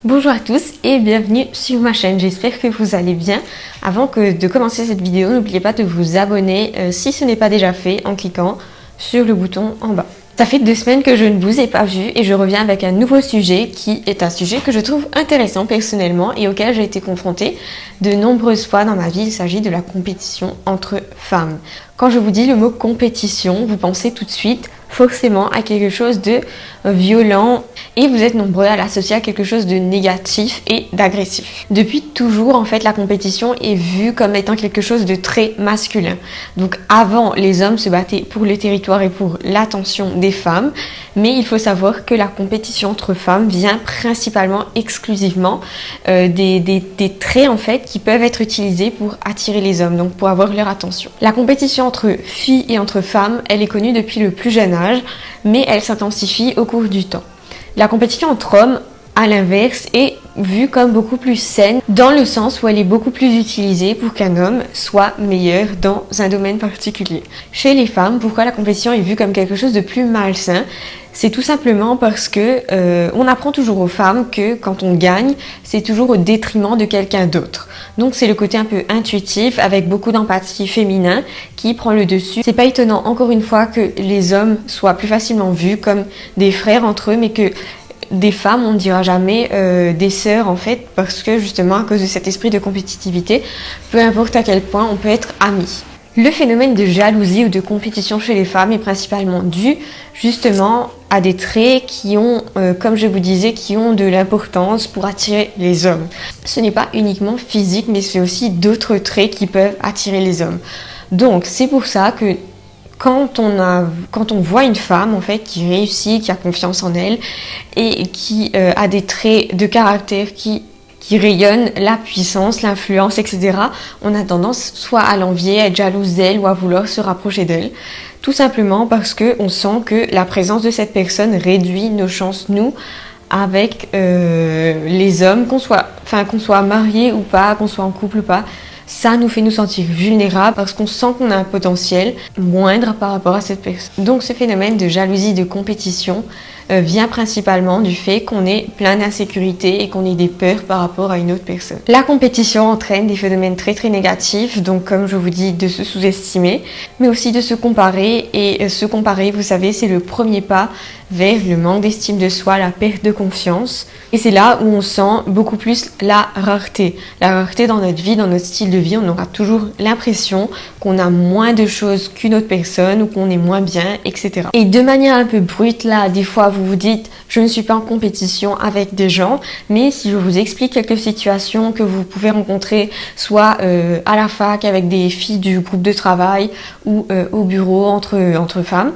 Bonjour à tous et bienvenue sur ma chaîne, j'espère que vous allez bien. Avant de commencer cette vidéo, n'oubliez pas de vous abonner si ce n'est pas déjà fait en cliquant sur le bouton en bas. Ça fait 2 semaines que je ne vous ai pas vu et je reviens avec un nouveau sujet qui est un sujet que je trouve intéressant personnellement et auquel j'ai été confrontée de nombreuses fois dans ma vie. Il s'agit de la compétition entre femmes. Quand je vous dis le mot compétition, vous pensez tout de suite forcément à quelque chose de violent et vous êtes nombreux à l'associer à quelque chose de négatif et d'agressif. Depuis toujours, en fait, la compétition est vue comme étant quelque chose de très masculin. Donc avant, les hommes se battaient pour le territoire et pour l'attention des femmes, mais il faut savoir que la compétition entre femmes vient principalement, exclusivement des traits en fait qui peuvent être utilisés pour attirer les hommes, donc pour avoir leur attention. La compétition entre filles et entre femmes, elle est connue depuis le plus jeune âge, mais elle s'intensifie au cours du temps. La compétition entre hommes, à l'inverse, est vue comme beaucoup plus saine, dans le sens où elle est beaucoup plus utilisée pour qu'un homme soit meilleur dans un domaine particulier. Chez les femmes, pourquoi la compétition est vue comme quelque chose de plus malsain ? C'est tout simplement parce que on apprend toujours aux femmes que quand on gagne, c'est toujours au détriment de quelqu'un d'autre. Donc c'est le côté un peu intuitif, avec beaucoup d'empathie féminin qui prend le dessus. C'est pas étonnant, encore une fois, que les hommes soient plus facilement vus comme des frères entre eux, mais que des femmes, on ne dira jamais des sœurs en fait, parce que justement à cause de cet esprit de compétitivité, peu importe à quel point on peut être amis. Le phénomène de jalousie ou de compétition chez les femmes est principalement dû justement à des traits qui ont, comme je vous disais, qui ont de l'importance pour attirer les hommes. Ce n'est pas uniquement physique, mais c'est aussi d'autres traits qui peuvent attirer les hommes. Donc c'est pour ça que quand on voit une femme en fait qui réussit, qui a confiance en elle et qui a des traits de caractère qui rayonnent la puissance, l'influence, etc., on a tendance soit à l'envier, à être jalouse d'elle ou à vouloir se rapprocher d'elle. Tout simplement parce qu'on sent que la présence de cette personne réduit nos chances, nous, avec les hommes, qu'on soit marié ou pas, qu'on soit en couple ou pas. Ça nous fait nous sentir vulnérables parce qu'on sent qu'on a un potentiel moindre par rapport à cette personne. Donc ce phénomène de jalousie, de compétition vient principalement du fait qu'on est plein d'insécurité et qu'on ait des peurs par rapport à une autre personne. La compétition entraîne des phénomènes très très négatifs, donc comme je vous dis, de se sous-estimer, mais aussi de se comparer. Et se comparer, vous savez, c'est le premier pas vers le manque d'estime de soi, la perte de confiance. Et c'est là où on sent beaucoup plus la rareté. La rareté dans notre vie, dans notre style de vie, on aura toujours l'impression qu'on a moins de choses qu'une autre personne ou qu'on est moins bien, etc. Et de manière un peu brute, là, des fois, vous vous dites, je ne suis pas en compétition avec des gens, mais si je vous explique quelques situations que vous pouvez rencontrer, soit à la fac avec des filles du groupe de travail ou au bureau entre femmes,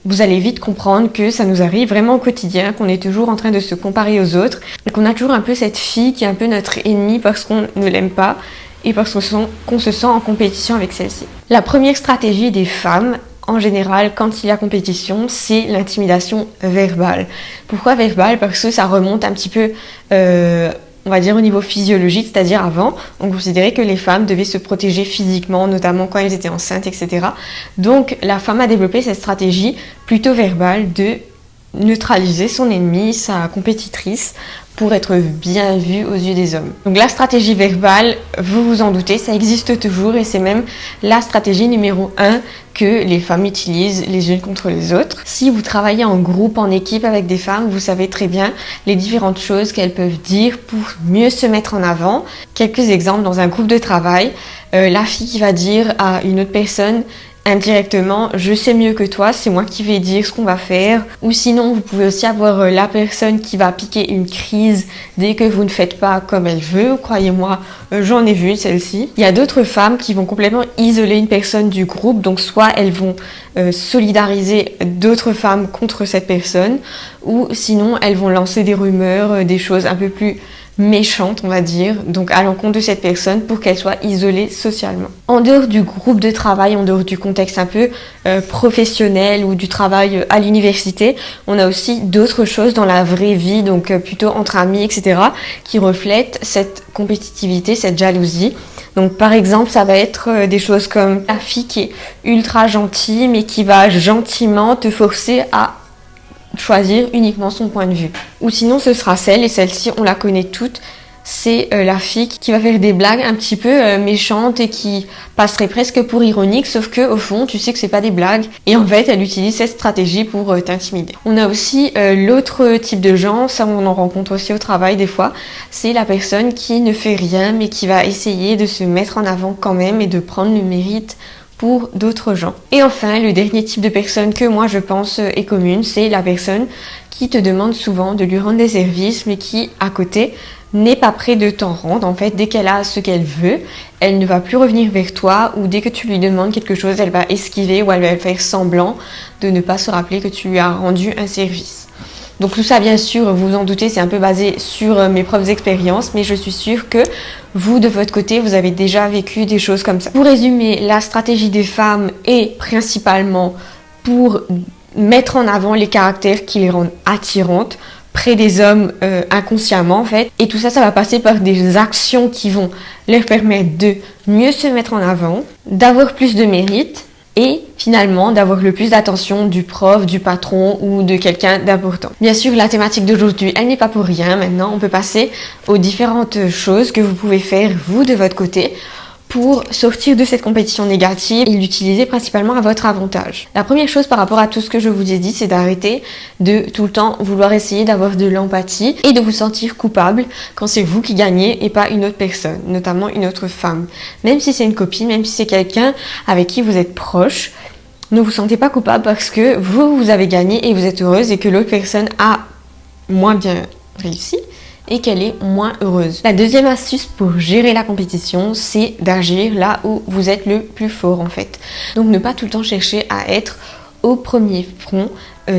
vous allez vite comprendre que ça nous arrive vraiment au quotidien, qu'on est toujours en train de se comparer aux autres et qu'on a toujours un peu cette fille qui est un peu notre ennemie parce qu'on ne l'aime pas et parce qu'on se sent en compétition avec celle-ci. La première stratégie des femmes, en général, quand il y a compétition, c'est l'intimidation verbale. Pourquoi verbale ? Parce que ça remonte un petit peu, on va dire au niveau physiologique, c'est-à-dire avant, on considérait que les femmes devaient se protéger physiquement, notamment quand elles étaient enceintes, etc. Donc la femme a développé cette stratégie plutôt verbale de neutraliser son ennemi, sa compétitrice, pour être bien vue aux yeux des hommes. Donc la stratégie verbale, vous vous en doutez, ça existe toujours et c'est même la stratégie numéro 1 que les femmes utilisent les unes contre les autres. Si vous travaillez en groupe, en équipe avec des femmes, vous savez très bien les différentes choses qu'elles peuvent dire pour mieux se mettre en avant. Quelques exemples dans un groupe de travail, la fille qui va dire à une autre personne indirectement, je sais mieux que toi, c'est moi qui vais dire ce qu'on va faire. Ou sinon, vous pouvez aussi avoir la personne qui va piquer une crise dès que vous ne faites pas comme elle veut. Croyez-moi, j'en ai vu celle-ci. Il y a d'autres femmes qui vont complètement isoler une personne du groupe. Donc soit elles vont solidariser d'autres femmes contre cette personne, ou sinon elles vont lancer des rumeurs, des choses un peu plus méchante, on va dire, donc à l'encontre de cette personne pour qu'elle soit isolée socialement. En dehors du groupe de travail, en dehors du contexte un peu professionnel ou du travail à l'université, on a aussi d'autres choses dans la vraie vie, donc plutôt entre amis, etc., qui reflètent cette compétitivité, cette jalousie. Donc par exemple, ça va être des choses comme la fille qui est ultra gentille, mais qui va gentiment te forcer à choisir uniquement son point de vue. Ou sinon ce sera celle, et celle-ci on la connaît toutes, c'est la fille qui va faire des blagues un petit peu méchantes et qui passerait presque pour ironique, sauf que au fond tu sais que c'est pas des blagues et en fait elle utilise cette stratégie pour t'intimider. On a aussi l'autre type de gens, ça on en rencontre aussi au travail des fois, c'est la personne qui ne fait rien mais qui va essayer de se mettre en avant quand même et de prendre le mérite pour d'autres gens. Et enfin, le dernier type de personne que moi je pense est commune, c'est la personne qui te demande souvent de lui rendre des services mais qui à côté n'est pas prêt de t'en rendre. En fait, dès qu'elle a ce qu'elle veut, elle ne va plus revenir vers toi, ou dès que tu lui demandes quelque chose, elle va esquiver ou elle va faire semblant de ne pas se rappeler que tu lui as rendu un service. Donc tout ça, bien sûr, vous vous en doutez, c'est un peu basé sur mes propres expériences, mais je suis sûre que vous, de votre côté, vous avez déjà vécu des choses comme ça. Pour résumer, la stratégie des femmes est principalement pour mettre en avant les caractères qui les rendent attirantes près des hommes inconsciemment en fait, et tout ça va passer par des actions qui vont leur permettre de mieux se mettre en avant, d'avoir plus de mérite et finalement d'avoir le plus d'attention du prof, du patron ou de quelqu'un d'important. Bien sûr, la thématique d'aujourd'hui, elle n'est pas pour rien. Maintenant, on peut passer aux différentes choses que vous pouvez faire vous de votre côté pour sortir de cette compétition négative et l'utiliser principalement à votre avantage. La première chose par rapport à tout ce que je vous ai dit, c'est d'arrêter de tout le temps vouloir essayer d'avoir de l'empathie et de vous sentir coupable quand c'est vous qui gagnez et pas une autre personne, notamment une autre femme. Même si c'est une copine, même si c'est quelqu'un avec qui vous êtes proche, ne vous sentez pas coupable parce que vous avez gagné et vous êtes heureuse et que l'autre personne a moins bien réussi et qu'elle est moins heureuse. La deuxième astuce pour gérer la compétition, c'est d'agir là où vous êtes le plus fort en fait. Donc ne pas tout le temps chercher à être au premier front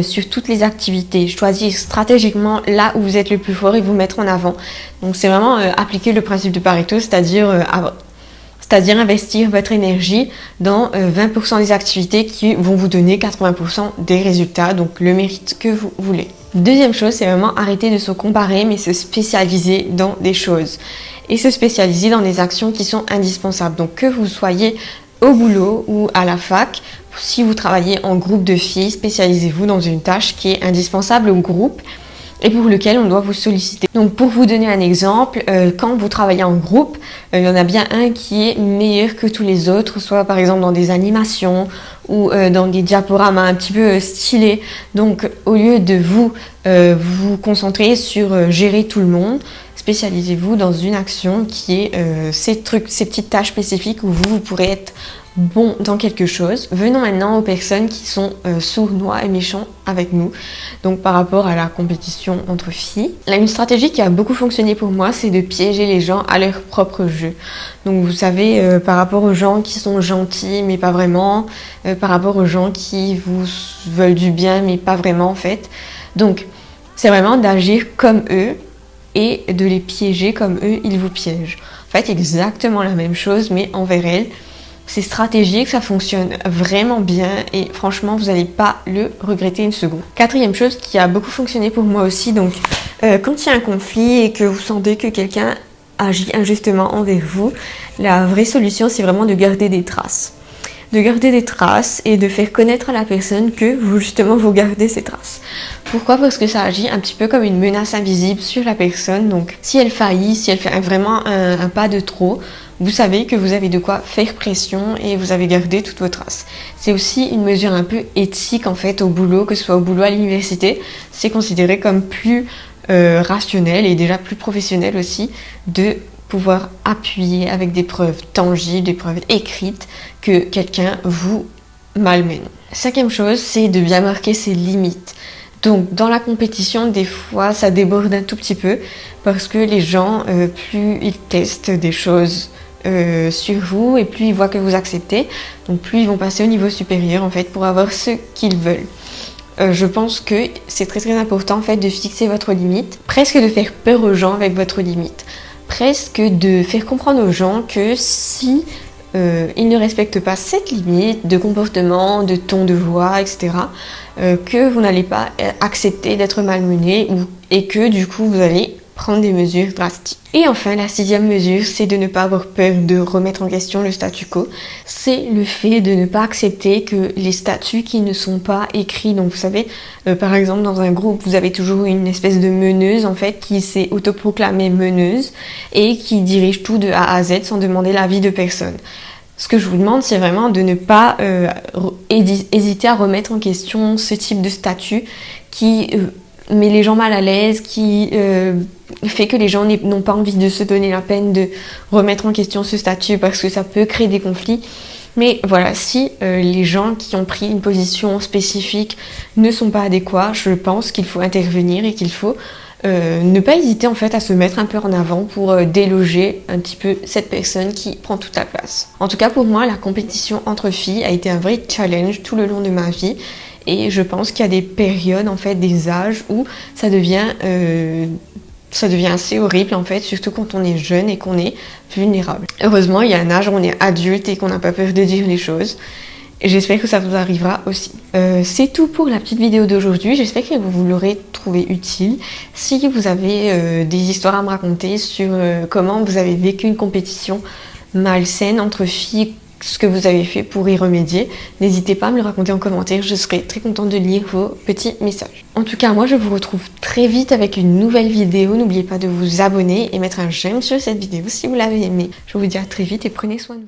sur toutes les activités. Choisir stratégiquement là où vous êtes le plus fort et vous mettre en avant. Donc c'est vraiment appliquer le principe de Pareto, c'est-à-dire investir votre énergie dans 20% des activités qui vont vous donner 80% des résultats, donc le mérite que vous voulez. Deuxième chose, c'est vraiment arrêter de se comparer mais se spécialiser dans des choses et se spécialiser dans des actions qui sont indispensables. Donc que vous soyez au boulot ou à la fac, si vous travaillez en groupe de filles, spécialisez-vous dans une tâche qui est indispensable au groupe et pour lequel on doit vous solliciter. Donc pour vous donner un exemple, quand vous travaillez en groupe, il y en a bien un qui est meilleur que tous les autres, soit par exemple dans des animations ou dans des diaporamas un petit peu stylés. Donc au lieu de vous concentrer sur gérer tout le monde, spécialisez-vous dans une action qui est ces petites tâches spécifiques où vous pourrez être bon dans quelque chose. Venons maintenant aux personnes qui sont sournois et méchants avec nous. Donc par rapport à la compétition entre filles, là, une stratégie qui a beaucoup fonctionné pour moi, c'est de piéger les gens à leur propre jeu. Donc vous savez, par rapport aux gens qui sont gentils mais pas vraiment, par rapport aux gens qui vous veulent du bien mais pas vraiment en fait. Donc c'est vraiment d'agir comme eux et de les piéger comme eux, ils vous piègent. En fait, exactement la même chose mais envers elles. C'est stratégique, ça fonctionne vraiment bien et franchement, vous n'allez pas le regretter une seconde. Quatrième chose qui a beaucoup fonctionné pour moi aussi, donc quand il y a un conflit et que vous sentez que quelqu'un agit injustement envers vous, la vraie solution, c'est vraiment de garder des traces. De garder des traces et de faire connaître à la personne que vous gardez ces traces. Pourquoi ? Parce que ça agit un petit peu comme une menace invisible sur la personne. Donc si elle faillit, si elle fait vraiment un pas de trop, vous savez que vous avez de quoi faire pression et vous avez gardé toutes vos traces. C'est aussi une mesure un peu éthique en fait au boulot, que ce soit au boulot à l'université. C'est considéré comme plus rationnel et déjà plus professionnel aussi de pouvoir appuyer avec des preuves tangibles, des preuves écrites que quelqu'un vous malmène. Cinquième chose, c'est de bien marquer ses limites. Donc dans la compétition, des fois, ça déborde un tout petit peu parce que les gens, plus ils testent des choses sur vous et plus ils voient que vous acceptez, donc plus ils vont passer au niveau supérieur en fait pour avoir ce qu'ils veulent. Je pense que c'est très très important en fait de fixer votre limite, presque de faire peur aux gens avec votre limite. Presque de faire comprendre aux gens que si ils ne respectent pas cette limite de comportement, de ton de voix, etc., que vous n'allez pas accepter d'être malmené et que du coup vous allez prendre des mesures drastiques. Et enfin, la 6e mesure, c'est de ne pas avoir peur de remettre en question le statu quo. C'est le fait de ne pas accepter que les statuts qui ne sont pas écrits, donc vous savez, par exemple dans un groupe, vous avez toujours une espèce de meneuse en fait qui s'est autoproclamée meneuse et qui dirige tout de A à Z sans demander l'avis de personne. Ce que je vous demande, c'est vraiment de ne pas hésiter à remettre en question ce type de statut qui met les gens mal à l'aise, qui fait que les gens n'ont pas envie de se donner la peine de remettre en question ce statut parce que ça peut créer des conflits. Mais voilà, si les gens qui ont pris une position spécifique ne sont pas adéquats, je pense qu'il faut intervenir et qu'il faut ne pas hésiter en fait à se mettre un peu en avant pour déloger un petit peu cette personne qui prend toute la place. En tout cas pour moi, la compétition entre filles a été un vrai challenge tout le long de ma vie et je pense qu'il y a des périodes en fait, des âges où ça devient assez horrible en fait, surtout quand on est jeune et qu'on est vulnérable. Heureusement, il y a un âge où on est adulte et qu'on n'a pas peur de dire les choses. J'espère que ça vous arrivera aussi. C'est tout pour la petite vidéo d'aujourd'hui. J'espère que vous l'aurez trouvé utile. Si vous avez des histoires à me raconter sur comment vous avez vécu une compétition malsaine entre filles, ce que vous avez fait pour y remédier, n'hésitez pas à me le raconter en commentaire. Je serai très contente de lire vos petits messages. En tout cas, moi je vous retrouve très vite avec une nouvelle vidéo. N'oubliez pas de vous abonner et mettre un j'aime sur cette vidéo si vous l'avez aimée. Je vous dis à très vite et prenez soin de vous.